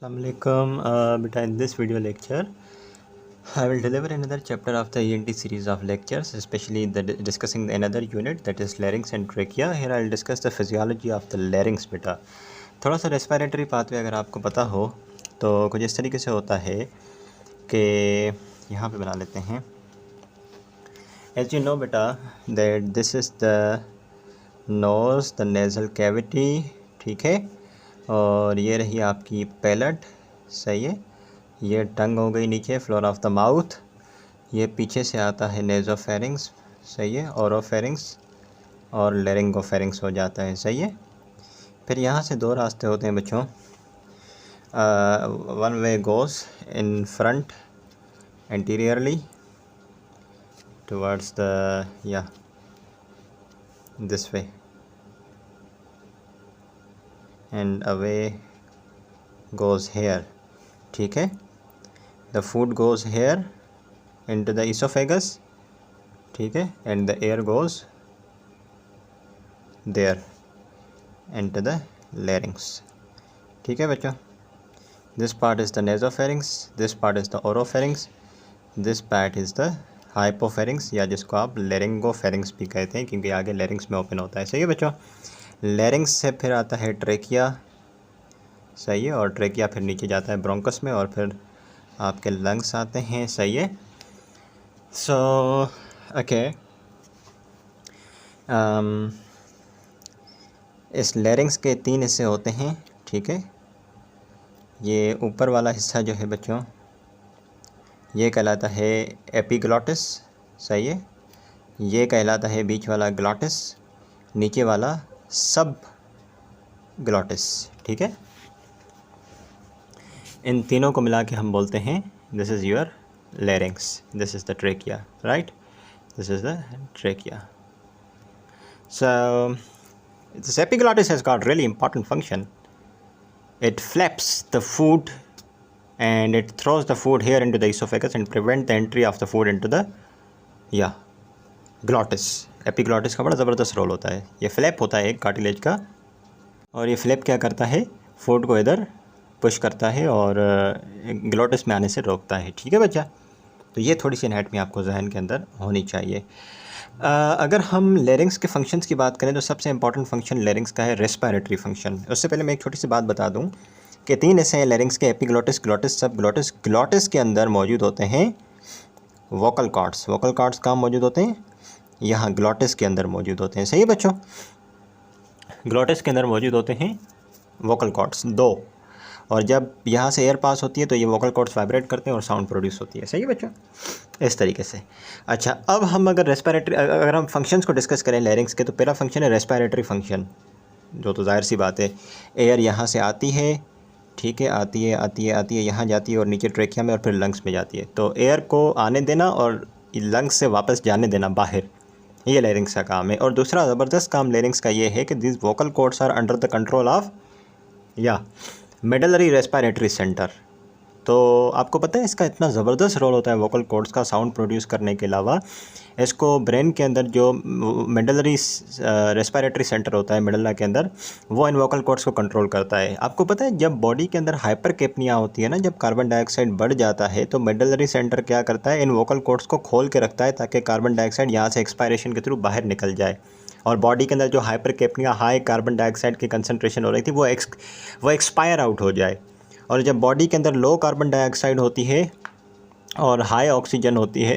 Assalamualaikum, beta. In this video lecture, I will deliver another chapter of the ENT series of lectures, especially discussing another unit that is larynx and trachea. Here I will discuss the physiology of the larynx, बेटा. थोड़ा सा respiratory pathway अगर आपको पता हो तो कुछ इस तरीके से होता है कि यहाँ पे बना लेते हैं. As you know, बेटा, that this is the nose, the nasal cavity, ठीक है. और ये रही आपकी पैलेट, सही है. ये टंग हो गई नीचे, फ्लोर ऑफ द माउथ. ये पीछे से आता है नेज़ोफेरिंक्स, सही है. ओरोफेरिंक्स और लैरिंगोफेरिंक्स हो जाता है, सही है. फिर यहाँ से दो रास्ते होते हैं बच्चों. One way goes in front anteriorly towards the this way, and away goes here, ठीक है. The food goes here into the esophagus, ठीक है, and the air goes there into the larynx, ठीक है बच्चों. This part is the nasopharynx, this part is the oropharynx, this part is the hypopharynx, या जिसको आप laryngopharynx भी कहते हैं क्योंकि आगे larynx में ओपन होता है, सही है बच्चों. लैरिंग्स से फिर आता है ट्रेकिया, सही है. और ट्रेकिया फिर नीचे जाता है ब्रोंकस में और फिर आपके लंग्स आते हैं, सही है. सो ओके, इस लैरिंग्स के तीन हिस्से होते हैं, ठीक है. ये ऊपर वाला हिस्सा जो है बच्चों, ये कहलाता है एपिग्लॉटिस, सही है. ये कहलाता है बीच वाला ग्लॉटिस, नीचे वाला सब ग्लॉटिस, ठीक है. इन तीनों को मिला के हम बोलते हैं this is your larynx, this is the trachea, right. This is the trachea. So this epiglottis has got really important function. It flaps the food and it throws the food here into the esophagus and prevent the entry of the food into the glottis. Epiglottis का बड़ा ज़बरदस्त role होता है. ये flap होता है एक cartilage का, और ये फ्लैप क्या करता है, फूड को इधर पुश करता है और ग्लॉटिस में आने से रोकता है, ठीक है बच्चा. तो ये थोड़ी सी एनाटमी आपको जहन के अंदर होनी चाहिए. अगर हम लैरिंक्स के फंक्शंस की बात करें तो सबसे इंपॉर्टेंट फंक्शन लैरिंक्स का है रेस्पिरेटरी फंक्शन. उससे पहले मैं एक छोटी सी बात बता दूं कि तीन ऐसे हैं लैरिंक्स के, एपिग्लॉटिस, ग्लॉटिस, सब ग्लॉटिस. ग्लॉटिस के अंदर मौजूद होते हैं वोकल कॉर्ड्स. वोकल कॉर्ड्स कहाँ मौजूद होते हैं, यहाँ ग्लॉटिस के अंदर मौजूद होते हैं, सही है बच्चों. ग्लॉटिस के अंदर मौजूद होते हैं वोकल कॉर्ड्स दो, और जब यहाँ से एयर पास होती है तो ये वोकल कॉर्ड्स वाइब्रेट करते हैं और साउंड प्रोड्यूस होती है, सही है बच्चों, इस तरीके से. अच्छा, अब हम अगर हम फंक्शंस को डिस्कस करें लैरिंक्स के, तो पहला फंक्शन है रेस्पिरेटरी फंक्शन, जो तो जाहिर सी बात है. एयर यहाँ से आती है, ठीक है, आती है, यहाँ जाती है और नीचे ट्रेकिया में और फिर लंग्स में जाती है. तो एयर को आने देना और लंग्स से वापस जाने देना बाहर, ये लैरिंक्स का काम है. और दूसरा ज़बरदस्त काम लैरिंक्स का ये है कि this vocal cords are under the control of medullary respiratory centre. तो आपको पता है इसका इतना ज़बरदस्त रोल होता है वोकल कॉर्ड्स का साउंड प्रोड्यूस करने के अलावा. इसको ब्रेन के अंदर जो मेडलरी रेस्पिरेटरी सेंटर होता है मेडल्ला के अंदर, वो इन वोकल कॉर्ड्स को कंट्रोल करता है. आपको पता है जब बॉडी के अंदर हाइपरकेपनिया होती है ना, जब कार्बन डाइऑक्साइड बढ़ जाता है तो मेडलरी सेंटर क्या करता है, इन वोकल कॉर्ड्स को खोल के रखता है ताकि कार्बन डाइऑक्साइड यहाँ से एक्सपायरेशन के थ्रू बाहर निकल जाए. और बॉडी के अंदर जो हाइपरकेपनिया, हाई कार्बन डाइऑक्साइड की कंसनट्रेशन हो रही थी, वो एक्सपायर आउट हो जाए. और जब बॉडी के अंदर लो कार्बन डाइऑक्साइड होती है और हाई ऑक्सीजन होती है,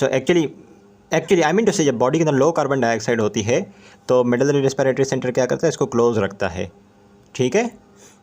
एक्चुअली आई मीन टू से, जब बॉडी के अंदर लो कार्बन डाइऑक्साइड होती है तो मेडलरी रेस्पिरेटरी सेंटर क्या करता है, इसको क्लोज रखता है, ठीक है,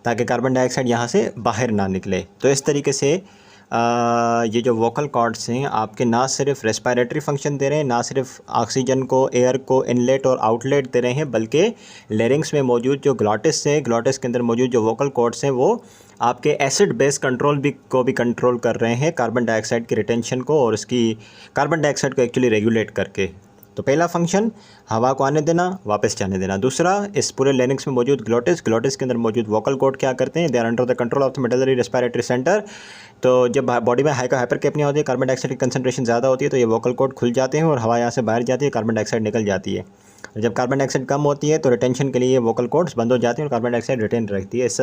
ताकि कार्बन डाइऑक्साइड यहाँ से बाहर ना निकले. तो इस तरीके से ये जो वोकल कॉर्ड्स हैं आपके ना सिर्फ रेस्पिरेटरी फंक्शन दे रहे हैं, ना सिर्फ ऑक्सीजन को, एयर को इनलेट और आउटलेट दे रहे हैं, बल्कि लैरिंक्स में मौजूद जो ग्लॉटिस है, ग्लॉटिस के अंदर मौजूद जो वोकल कॉर्ड्स हैं, वो आपके एसिड बेस कंट्रोल को भी कंट्रोल कर रहे हैं, कार्बन डाइऑक्साइड की रिटेंशन को और उसकी कार्बन डाइऑक्साइड को एक्चुअली रेगुलेट करके. तो पहला फंक्शन हवा को आने देना, वापस जाने देना. दूसरा, इस पूरे लैरिंक्स में मौजूद ग्लॉटिस के अंदर मौजूद वोकल कॉर्ड क्या करते हैं, they are under the control of the medullary respiratory centre. तो जब बॉडी में हाइपरकेपनिया होती है, कार्बन डाइऑक्साइड की कंसनट्रेशन ज़्यादा होती है, तो ये वोकल कॉर्ड खुल जाते हैं और हवा यहाँ से बाहर जाती है, कार्बन डाइऑक्साइड निकल जाती है. जब कार्बन डाइऑक्साइड कम होती है तो रिटेंशन के लिए ये वोकल कॉर्ड्स बंद हो जाती हैं और कार्बन डाइऑक्साइड रिटेन रहती है। इस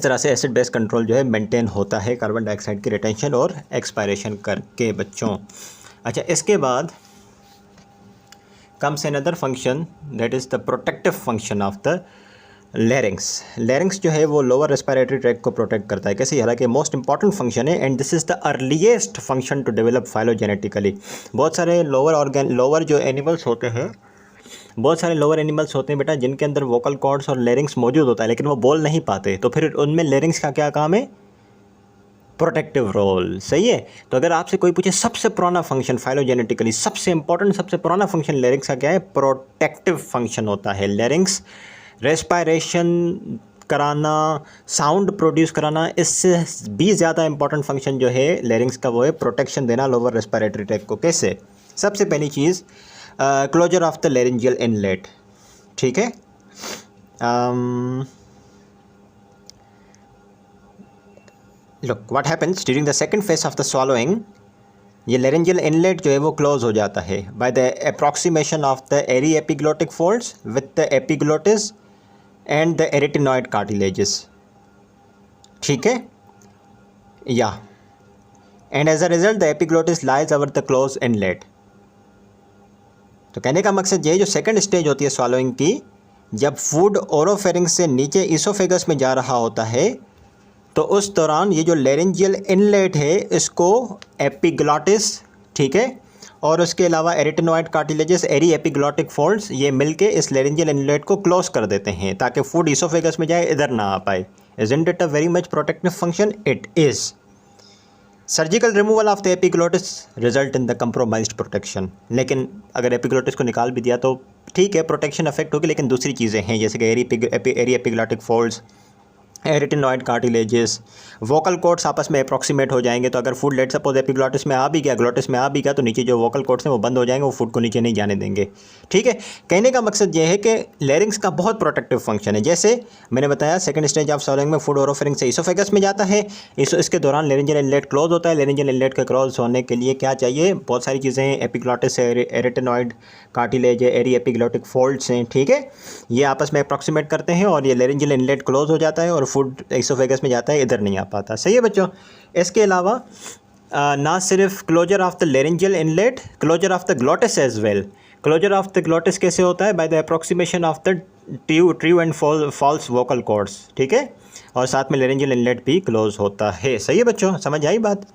तरह से एसिड बेस कंट्रोल जो है मेंटेन होता है कार्बन डाइऑक्साइड की रिटेंशन और एक्सपायरेशन करके बच्चों। अच्छा, इसके बाद comes another function that is the protective function of the larynx। larynx जो है वो लोअर रेस्पिरेटरी ट्रैक्ट को प्रोटेक्ट करता है। कैसे? हालांकि मोस्ट इंपॉर्टेंट फंक्शन है and this is the earliest function to develop phylogenetically. बहुत सारे लोअर जो एनिमल्स होते हैं, बहुत सारे लोअर एनिमल्स होते हैं बेटा जिनके अंदर वोकल कॉर्ड्स और लेरिंग्स मौजूद होता है लेकिन वो बोल नहीं पाते, तो फिर उनमें लेरिंग्स का क्या काम है? Protective role. सही है। तो अगर आपसे कोई पूछे सबसे पुराना फंक्शन फाइलोजेनेटिकली सबसे इंपॉर्टेंट सबसे पुराना फंक्शन लेरिंग्स का क्या है? प्रोटेक्टिव फंक्शन होता है। लेरिंग्स रेस्पायरेशन कराना, साउंड प्रोड्यूस कराना, इससे भी ज़्यादा इंपॉर्टेंट फंक्शन जो है लेरिंग्स का वो है प्रोटेक्शन देना लोअर रेस्पिरेटरी ट्रैक्ट को। कैसे? सबसे पहली चीज़ closure of the laryngeal inlet. ठीक है। Look what happens during the second phase of the swallowing, ये laryngeal inlet जो है वो क्लोज हो जाता है by the approximation of the airy epiglottic folds with the epiglottis and the arytenoid cartilages। ठीक है या and as a result the epiglottis lies over the closed inlet। तो कहने का मकसद ये है जो सेकंड स्टेज होती है swallowing की, जब फूड ओरोफेरिंक्स से नीचे इसोफेगस में जा रहा होता है तो उस दौरान ये जो लेरेंजियल इनलेट है इसको एपिग्लॉटिस, ठीक है, और उसके अलावा एरिटेनॉइड कार्टिलेजेस, एरी एपिग्लॉटिक फोल्ड्स, ये मिलके इस लेरेंजियल इनलेट को क्लोज कर देते हैं ताकि फूड इसोफेगस में जाए, इधर ना आ पाए। Isn't it a very much protective function? It is. Surgical removal of the epiglottis result in the compromised protection. लेकिन अगर एपिग्लॉटिस को निकाल भी दिया तो ठीक है, प्रोटेक्शन अफेक्ट होगी, लेकिन दूसरी चीज़ें हैं जैसे कि ary epiglottic folds, arytenoid cartilages, vocal cords आपस में अप्रॉक्सीमेट हो जाएंगे। तो अगर फूड लेट सपोज एपिग्लॉटिस में आ भी गया, ग्लॉटिस में आ भी गया, तो नीचे जो वोकल कॉर्ड्स हैं वो बंद हो जाएंगे, वो फूड को नीचे नहीं जाने देंगे। ठीक है। कहने का मकसद ये है कि लेरिंग्स का बहुत प्रोटेक्टिव फंक्शन है। जैसे मैंने बताया सेकंड स्टेज ऑफ स्वॉलोइंग में फूड ओरोफेरिंक्स से इसोफेगस में जाता है, इसके दौरान लेरिंजियल इनलेट क्लोज होता है। लेरिंजियल इनलेट के क्लोज होने के लिए क्या चाहिए? बहुत सारी चीज़ें हैं, एपिग्लॉटिस है, एरिटेनॉइड कार्टिलेज है, एरी एपिग्लॉटिक फोल्ड्स हैं। ठीक है, ये आपस में अप्रॉक्सीमेट करते हैं और ये लेरिंजियल इनलेट क्लोज हो जाता है और फूड इसोफेगस में जाता है, इधर नहीं आ पाता। सही है बच्चों। इसके अलावा ना सिर्फ closure of the laryngeal inlet, closure of the glottis as well. Closure of the glottis कैसे होता है? By the approximation of the true and false vocal cords. ठीक है, और साथ में लेरेंजियल इनलेट भी क्लोज होता है। सही है बच्चों, समझ आई बात?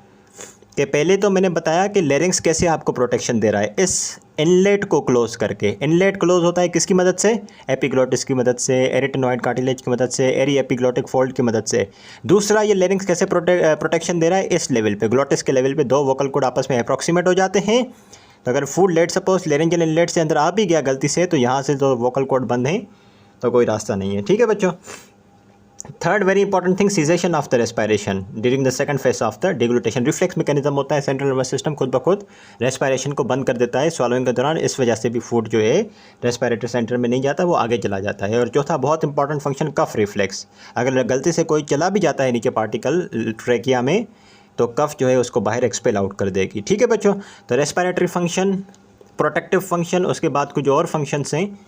कि पहले तो मैंने बताया कि लेरिंग्स कैसे आपको प्रोटेक्शन दे रहा है, इस इनलेट को क्लोज करके। इनलेट क्लोज होता है किसकी मदद से? एपिग्लॉटिस की मदद से, एरिटेनॉइड कार्टिलेज की मदद से, एरी एपिग्लॉटिक फोल्ड की मदद से। दूसरा, ये लेरिंग्स कैसे प्रोटेक्शन दे रहा है? इस लेवल पे, ग्लॉटिस के लेवल पे दो वोकल कॉर्ड आपस में अप्रॉक्सीमेट हो जाते हैं। तो अगर food let suppose laryngeal inlet से अंदर आ भी गया गलती से, तो यहाँ से जो वोकल कॉर्ड बंद हैं तो कोई रास्ता नहीं है। ठीक है बच्चों। Third very important thing, cessation of the respiration during the second phase of the deglutition. Reflex mechanism होता है, सेंट्रल नर्वस सिस्टम खुद ब खुद रेस्पायरेशन को बंद कर देता है स्वॉलोइंग के दौरान। इस वजह से भी फूड जो है रेस्पायरेटरी सेंटर में नहीं जाता, वो आगे चला जाता है। और चौथा बहुत इंपॉर्टेंट फंक्शन, कफ रिफ्लेक्स। अगर गलती से कोई चला भी जाता है नीचे पार्टिकल ट्रेकिया में, तो कफ जो है उसको बाहर एक्सपेल आउट कर देगी। ठीक है बच्चों। तो रेस्पायरेटरी फंक्शन, प्रोटेक्टिव फंक्शन, उसके बाद कुछ और फंक्शंस हैं,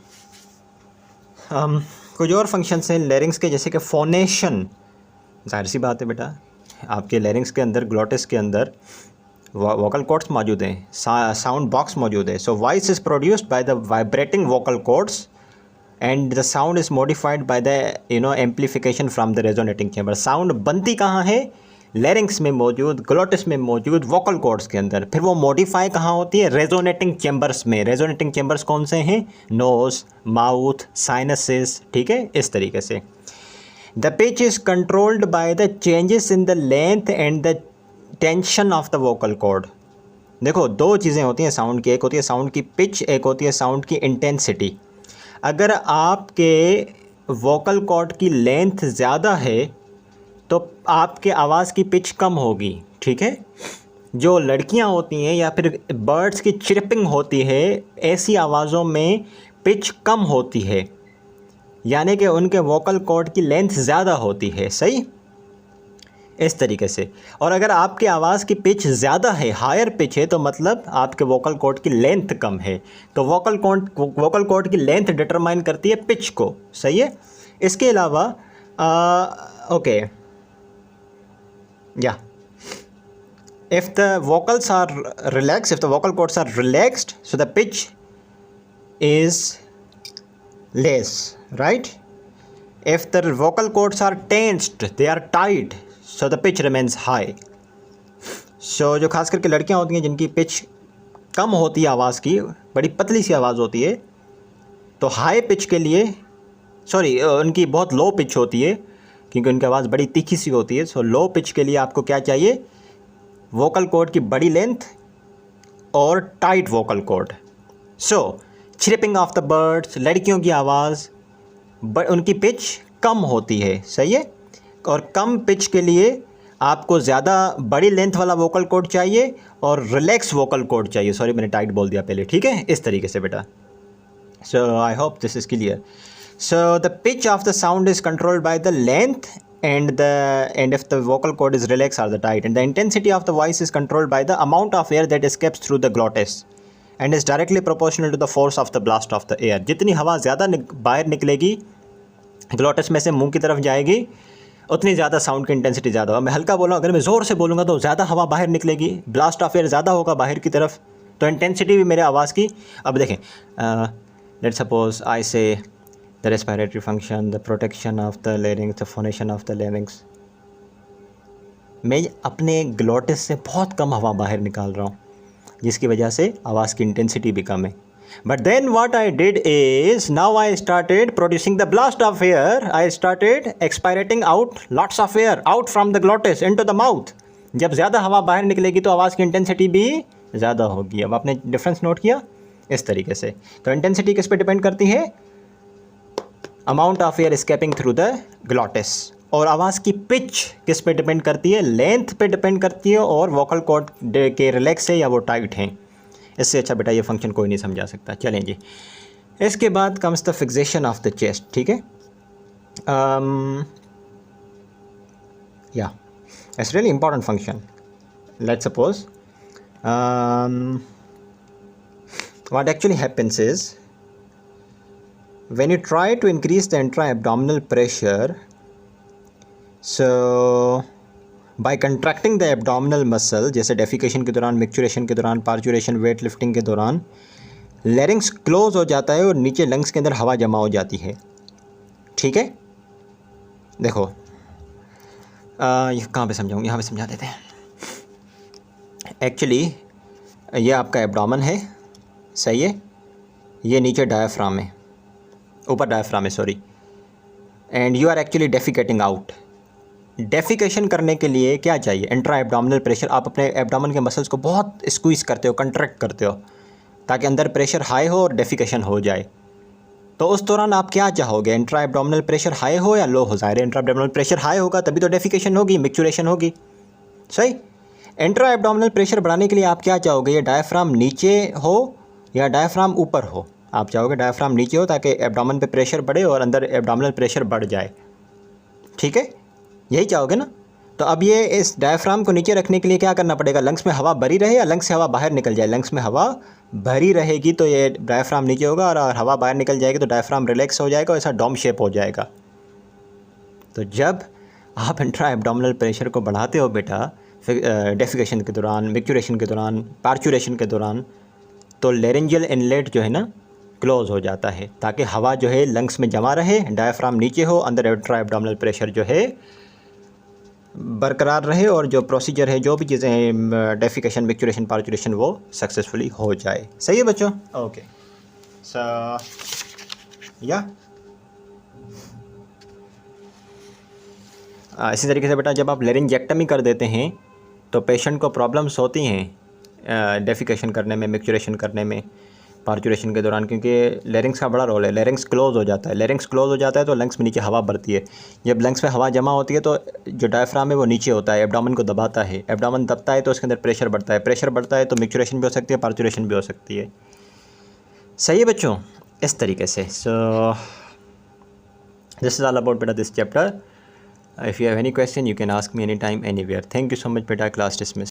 कुछ और फंक्शंस हैं लेरिंग्स के, जैसे कि फोनेशन। जाहिर सी बात है बेटा, आपके लेरिंग्स के अंदर, ग्लॉटिस के अंदर वोकल कॉर्ड्स मौजूद हैं, साउंड बॉक्स मौजूद है। So voice is produced by the vibrating vocal cords and the sound is modified by the amplification from the resonating chamber. Sound बनती कहाँ है? लेरिंग्स में मौजूद, ग्लॉटिस में मौजूद वोकल कॉर्ड्स के अंदर। फिर वो मॉडिफाई कहाँ होती है? रेजोनेटिंग चैम्बर्स में। रेजोनेटिंग चैम्बर्स कौन से हैं? Nose, mouth, sinuses. ठीक है, इस तरीके से। The pitch is controlled by the changes in the length and the tension of the vocal cord. देखो, दो चीज़ें होती हैं साउंड की, एक होती है साउंड की पिच, एक होती है साउंड की इंटेंसिटी। अगर आपके वोकल कॉर्ड की लेंथ ज़्यादा है तो आपके आवाज़ की पिच कम होगी। ठीक है, जो लड़कियां होती हैं या फिर बर्ड्स की चिरपिंग होती है, ऐसी आवाज़ों में पिच कम होती है, यानी कि उनके वोकल कॉर्ड की लेंथ ज़्यादा होती है। सही। इस तरीके से। और अगर आपकी आवाज़ की पिच ज़्यादा है, हायर पिच है, तो मतलब आपके वोकल कॉर्ड की लेंथ कम है। तो वोकल कॉर्ड की लेंथ डिटरमाइन करती है पिच को, सही है। इसके अलावा ओके या if the vocals are relaxed, if the vocal cords are relaxed, so the pitch is less, right? If the vocal cords are tensed, they are tight, so the pitch remains high. So जो खास करके लड़कियां होती हैं जिनकी pitch कम होती है आवाज़ की, बड़ी पतली सी आवाज़ होती है, तो हाई पिच के लिए उनकी बहुत लो पिच होती है क्योंकि उनकी आवाज़ बड़ी तीखी सी होती है। सो लो पिच के लिए आपको क्या चाहिए? वोकल कॉर्ड की बड़ी लेंथ और tight vocal cord. So chirping of the birds, लड़कियों की आवाज़ उनकी पिच कम होती है, सही है। और कम पिच के लिए आपको ज़्यादा बड़ी लेंथ वाला वोकल कॉर्ड चाहिए और रिलैक्स वोकल कॉर्ड चाहिए। सॉरी मैंने टाइट बोल दिया पहले, ठीक है, इस तरीके से बेटा। So I hope this is clear. So the pitch of the sound is controlled by the length and if the vocal cord is relaxed or the tight, and the intensity of the voice is controlled by the amount of air that escapes through the glottis and is directly proportional to the force of the blast of the air. जितनी हवा ज़्यादा बाहर निकलेगी glottis में से मुंह की तरफ जाएगी, उतनी ज़्यादा साउंड की इंटेंसिटी ज़्यादा होगा। मैं हल्का बोलूँ, अगर मैं ज़ोर से बोलूँगा तो ज़्यादा हवा बाहर निकलेगी, ब्लास्ट ऑफ एयर ज़्यादा होगा बाहर की तरफ, तो इंटेंसिटी भी मेरे आवाज़ की। अब देखें, लेट्स सपोज आई से the respiratory function, the protection of the larynx, the phonation of the larynx. मैं अपने ग्लोटिस से बहुत कम हवा बाहर निकाल रहा हूँ जिसकी वजह से आवाज़ की इंटेंसिटी भी कम है। But then what I did is, now I started producing the blast of air, I started expirating out lots of air out from the glottis into the mouth. जब ज़्यादा हवा बाहर निकलेगी तो आवाज़ की इंटेंसिटी भी ज़्यादा होगी। अब आपने डिफरेंस नोट किया इस तरीके से। तो इंटेंसिटी किस पे डिपेंड करती है? Amount of air escaping through the glottis. और आवाज़ की पिच किस पे डिपेंड करती है? लेंथ पे डिपेंड करती है और वोकल कॉर्ड के रिलैक्स है या वो टाइट हैं। इससे अच्छा बेटा ये फंक्शन कोई नहीं समझा सकता। चलें जी, इसके बाद comes the fixation of the chest, ठीक है। या it's really important function. Let's suppose what actually happens is when you try to increase the intra-abdominal pressure, so by contracting the abdominal muscle, जैसे डेफिकेशन के दौरान, micturition के दौरान, parturition, weight lifting के दौरान, लैरिंक्स क्लोज हो जाता है और नीचे लंग्स के अंदर हवा जमा हो जाती है, ठीक है। देखो ये कहाँ पे समझाऊँ, यहाँ पे समझा देते हैं। एक्चुअली ये आपका एब्डोमेन है, सही है, ये नीचे डायाफ्राम है, ऊपर डायफ्राम है, sorry, and you are actually defecating out. Defecation करने के लिए क्या चाहिए? Intra abdominal pressure. आप अपने एब्डोमेन के मसल्स को बहुत स्क्वीज़ करते हो, कंट्रैक्ट करते हो ताकि अंदर प्रेशर हाई हो और डेफिकेशन हो जाए। तो उस दौरान आप क्या चाहोगे? इंट्रा एब्डोमिनल प्रेशर हाई हो या लो हो? ज़ाहिर है इंट्रा एब्डोमिनल प्रेशर हाई होगा तभी तो डेफिकेशन होगी, मिक्चुरेशन होगी, सही। इंट्रा एब्डोमिनल प्रेशर बढ़ाने के लिए आप क्या चाहोगे? ये डायफ्राम नीचे हो या डायफ्राम ऊपर हो? आप चाहोगे डायफ्राम नीचे हो ताकि एब्डोमेन पे प्रेशर बढ़े और अंदर एब्डोमिनल प्रेशर बढ़ जाए, ठीक है, यही चाहोगे ना। तो अब ये इस डायफ्राम को नीचे रखने के लिए क्या करना पड़ेगा? लंग्स में हवा भरी रहे या लंग्स से हवा बाहर निकल जाए? लंग्स में हवा भरी रहेगी तो ये डायफ्राम नीचे होगा और हवा बाहर निकल जाएगी तो डायफ्राम रिलैक्स हो जाएगा और ऐसा डोम शेप हो जाएगा। तो जब आप इंट्रा एब्डोमिनल प्रेशर को बढ़ाते हो बेटा डेफिकेशन के दौरान, मिक्चुरेशन के दौरान, पार्चुरेशन के दौरान, तो लेरेंजियल इनलेट जो है ना क्लोज हो जाता है ताकि हवा जो है लंग्स में जमा रहे, डायफ्राम नीचे हो, अंदर इंट्रा एब्डोमिनल प्रेशर जो है बरकरार रहे और जो प्रोसीजर है, जो भी चीज़ें हैं, डेफिकेशन, मिक्चुरेशन, पार्चुरेशन, वो सक्सेसफुली हो जाए। सही है बच्चों? ओके, सो या इसी तरीके से बेटा जब आप लेरिंजेक्टमी कर देते हैं तो पेशेंट को प्रॉब्लम्स होती हैं डेफिकेशन करने में, मिक्चुरेशन करने में, पार्चुरेशन के दौरान, क्योंकि लेरिंग्स का बड़ा रोल है। लेरिंग्स क्लोज हो जाता है, लेरिंग्स क्लोज हो जाता है तो लंग्स में नीचे हवा भरती है। जब लंग्स में हवा जमा होती है तो जो डायफ्राम है वो नीचे होता है, एब्डोमेन को दबाता है, एब्डोमेन दबता है तो उसके अंदर प्रेशर बढ़ता है, प्रेशर बढ़ता है तो मिक्चुरेशन भी हो सकती है, पार्चुरेशन भी हो सकती है। सही है बच्चों? इस तरीके से। So this is all about बेटा this chapter. If you have any question, you can ask me anytime, anywhere. Thank you so much, beta. Class dismissed.